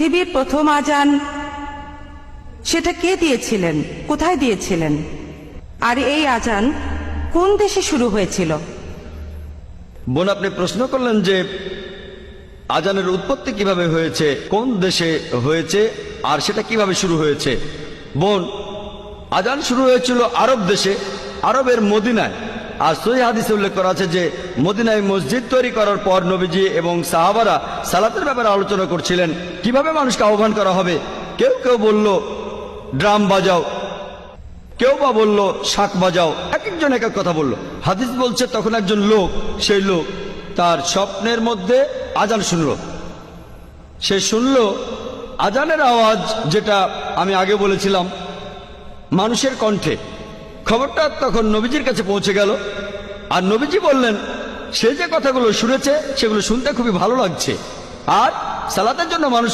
পৃথিবীর প্রথম আজান সেটা কে দিয়েছিলেন, কোথায় দিয়েছিলেন, আর এই আজান কোন দেশে শুরু হয়েছিল? বোন, আপনি প্রশ্ন করলেন যে আজানের উৎপত্তি কিভাবে হয়েছে, কোন দেশে হয়েছে, আর সেটা কিভাবে শুরু হয়েছে। বোন, আজান শুরু হয়েছিল আরব দেশে, আরবের মদিনায়। আর সহিহ হাদিসে উল্লেখ করা আছে যে মদিনায় মসজিদ তৈরি করার পর নবীজি এবং সাহাবারা সালাতের ব্যাপারে আলোচনা করছিলেন, কিভাবে মানুষকে আহ্বান করা হবে। কেউ কেউ বলল ড্রাম বাজাও, কেউ বা বলল শাক বাজাও, এক একজন এক এক কথা বলল। হাদিস বলছে তখন একজন লোক, সেই লোক তার স্বপ্নের মধ্যে আজান শুনল। সে শুনল আজানের আওয়াজ, যেটা আমি আগে বলেছিলাম মানুষের কণ্ঠে। খবরটা তখন নবীজির কাছে পৌঁছে গেল, আর নবীজি বললেন সে যে কথাগুলো শুনেছে সেগুলো শুনতে খুবই ভালো লাগছে, আর সালাতের জন্য মানুষ